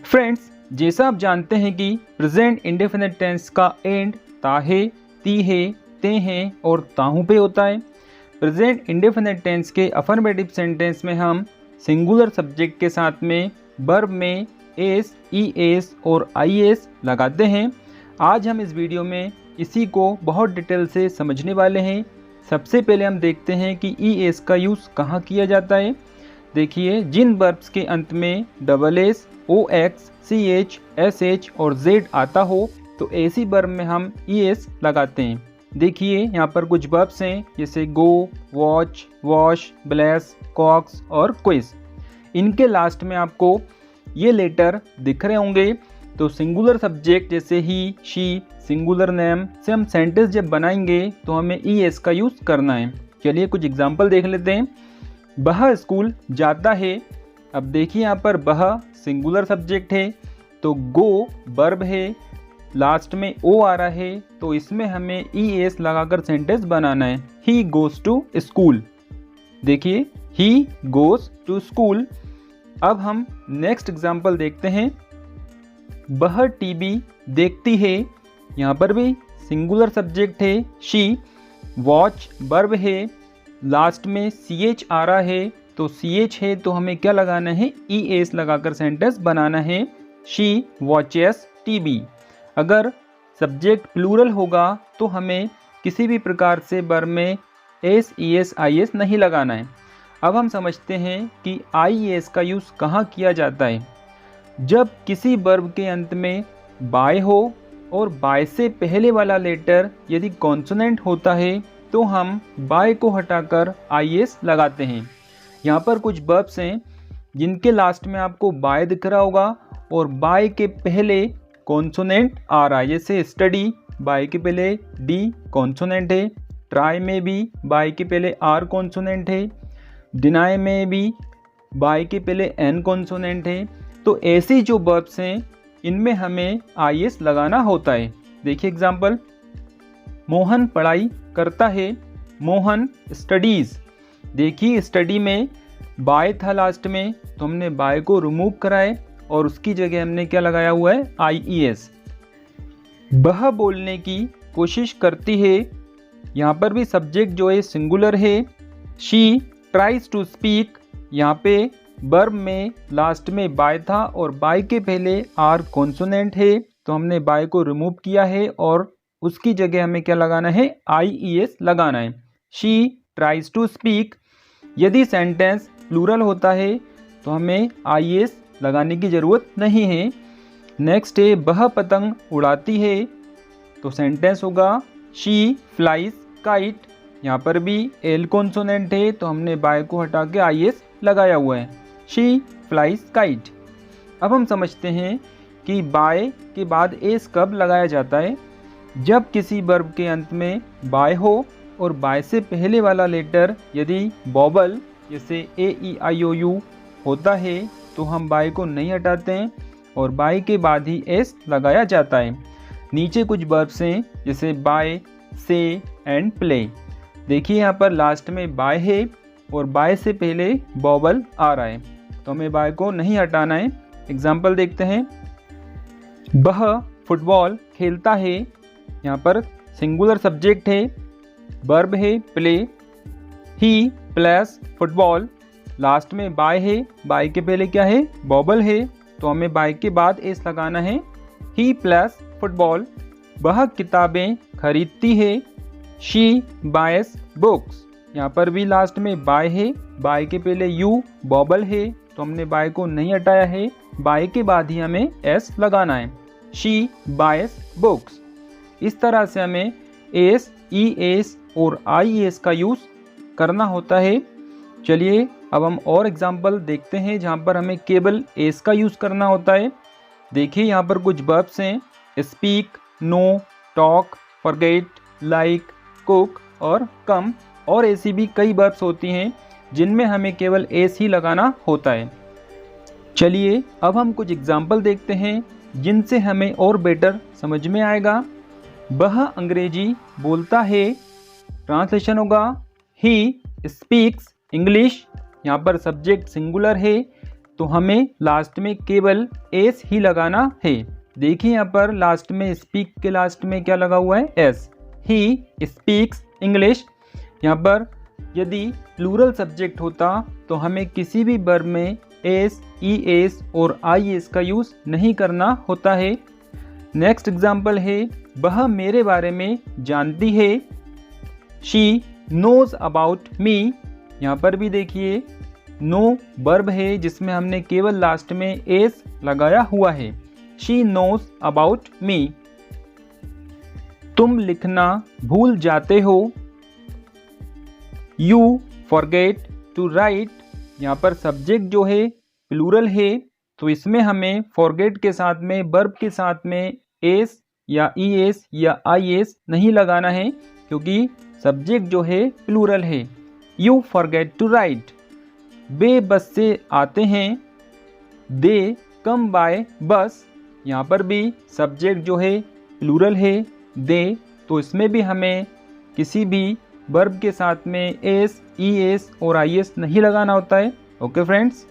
Friends, जैसा आप जानते हैं कि प्रेजेंट इंडेफिनिट टेंस का एंड ताहे, तीहे, तेहे और ताहू पे होता है। प्रेजेंट इंडेफिनिट टेंस के अफर्मेटिव सेंटेंस में हम सिंगुलर सब्जेक्ट के साथ में वर्ब में एस, ई एस और आई एस लगाते हैं। आज हम इस वीडियो में इसी को बहुत डिटेल से समझने वाले हैं। सबसे पहले हम देखते हैं कि ई एस का यूज़ कहाँ किया जाता है। देखिए, जिन वर्ब्स के अंत में double s, o x, c h, s h और जेड आता हो तो ऐसी वर्ब में हम ई एस लगाते हैं। देखिए, यहाँ पर कुछ वर्ब्स हैं जैसे गो, वॉच, वॉश, ब्लेस, कॉक्स और क्विज। इनके लास्ट में आपको ये लेटर दिख रहे होंगे। तो सिंगुलर सब्जेक्ट जैसे ही, शी, सिंगुलर नेम से हम सेंटेंस जब बनाएंगे तो हमें ई एस का यूज़ करना है। चलिए कुछ एग्जाम्पल देख लेते हैं। वह स्कूल जाता है। अब देखिए, यहाँ पर वह सिंगुलर सब्जेक्ट है तो गो वर्ब है, लास्ट में ओ आ रहा है तो इसमें हमें ई एस लगाकर सेंटेंस बनाना है। He goes to school. देखिए, ही गोज़ टू स्कूल। अब हम नेक्स्ट एग्जाम्पल देखते हैं। वह टीवी देखती है। यहाँ पर भी सिंगुलर सब्जेक्ट है, शी। वॉच वर्ब है, लास्ट में सी एच आ रहा है तो सी एच है तो हमें क्या लगाना है, ई एस लगाकर सेंटेंस बनाना है। She watches TV. अगर सब्जेक्ट प्लूरल होगा तो हमें किसी भी प्रकार से वर्ब में S, E S, I S नहीं लगाना है। अब हम समझते हैं कि आई एस का यूज़ कहाँ किया जाता है। जब किसी वर्ब के अंत में बाय हो और बाय से पहले वाला लेटर यदि कॉन्सोनेंट होता है तो हम बाय को हटाकर आई एस लगाते हैं। यहाँ पर कुछ वर्ब्स हैं जिनके लास्ट में आपको बाय दिख रहा होगा और बाय के पहले कॉन्सोनेंट आ रहा है। जैसे स्टडी, बाय के पहले डी कॉन्सोनेंट है। ट्राई में भी बाय के पहले आर कॉन्सोनेंट है। डिनाई में भी बाय के पहले एन कॉन्सोनेंट है। तो ऐसी जो वर्ब्स हैं इनमें हमें आई एस लगाना होता है। देखिए एग्जाम्पल, मोहन पढ़ाई करता है। मोहन स्टडीज़। देखिए, स्टडी में बाय था लास्ट में तो हमने बाय को रिमूव कराए और उसकी जगह हमने क्या लगाया हुआ है, आई ई एस। वह बोलने की कोशिश करती है। यहाँ पर भी सब्जेक्ट जो है सिंगुलर है, शी ट्राइज टू स्पीक। यहाँ पे वर्ब में लास्ट में बाय था और बाय के पहले आर कॉन्सोनेंट है तो हमने बाय को रिमूव किया है और उसकी जगह हमें क्या लगाना है, आई ई एस लगाना है। She tries to speak. यदि सेंटेंस प्लूरल होता है तो हमें आई एस लगाने की ज़रूरत नहीं है। नेक्स्ट है, वह पतंग उड़ाती है तो सेंटेंस होगा शी फ्लाइज काइट। यहाँ पर भी एल कॉन्सोनेंट है तो हमने बाय को हटा के आई एस लगाया हुआ है। She flies kite. अब हम समझते हैं कि बाय के बाद एस कब लगाया जाता है। जब किसी वर्ब के अंत में बाय हो और बाय से पहले वाला लेटर यदि वॉवल जैसे ए, ई, आई, ओ, यू होता है तो हम बाय को नहीं हटाते हैं और बाय के बाद ही एस लगाया जाता है। नीचे कुछ वर्ब्स हैं जैसे बाय, से एंड प्ले। देखिए, यहाँ पर लास्ट में बाय है और बाय से पहले वॉवल आ रहा है तो हमें बाय को नहीं हटाना है। एग्जाम्पल देखते हैं। वह फुटबॉल खेलता है। यहाँ पर सिंगुलर सब्जेक्ट है, वर्ब है प्ले। ही प्लेस फुटबॉल। लास्ट में बाय है, बाय के पहले क्या है, वॉवल है तो हमें बाय के बाद एस लगाना है। ही प्लेस फुटबॉल। वह किताबें खरीदती है। She bias books. यहाँ पर भी लास्ट में बाय है, बाय के पहले यू वॉवल है तो हमने बाय को नहीं हटाया है। बाय के बाद ही हमें एस लगाना है। She bias books. इस तरह से हमें एस, ई एस और आई एस का यूज़ करना होता है। चलिए अब हम और एग्जाम्पल देखते हैं जहाँ पर हमें केवल एस का यूज़ करना होता है। देखिए, यहाँ पर कुछ वर्ब्स हैं, speak, know, talk, forget, like, cook और कम। और ऐसी भी कई वर्ब्स होती हैं जिनमें हमें केवल एस ही लगाना होता है। चलिए अब हम कुछ एग्जाम्पल देखते हैं जिनसे हमें और बेटर समझ में आएगा। वह अंग्रेजी बोलता है। ट्रांसलेशन होगा, ही स्पीक्स इंग्लिश। यहाँ पर सब्जेक्ट सिंगुलर है तो हमें लास्ट में केवल एस ही लगाना है। देखिए यहाँ पर लास्ट में स्पीक के लास्ट में क्या लगा हुआ है, एस। He speaks English. यहाँ पर यदि प्लूरल सब्जेक्ट होता तो हमें किसी भी वर्ब में एस, ई एस और आई एस का यूज़ नहीं करना होता है। नेक्स्ट एग्जाम्पल है, वह मेरे बारे में जानती है। She knows about me. यहाँ पर भी देखिए नो वर्ब है जिसमें हमने केवल लास्ट में एस लगाया हुआ है। She knows about me. तुम लिखना भूल जाते हो। You forget to write. यहाँ पर सब्जेक्ट जो है प्लूरल है तो इसमें हमें फॉरगेट के साथ में वर्ब के साथ में एस या ई एस या आई एस नहीं लगाना है क्योंकि सब्जेक्ट जो है प्लूरल है। You forget to write. वे बस से आते हैं। दे कम बाय बस। यहाँ पर भी सब्जेक्ट जो है प्लूरल है दे, तो इसमें भी हमें किसी भी वर्ब के साथ में एस, ई एस और आई एस नहीं लगाना होता है। Okay friends.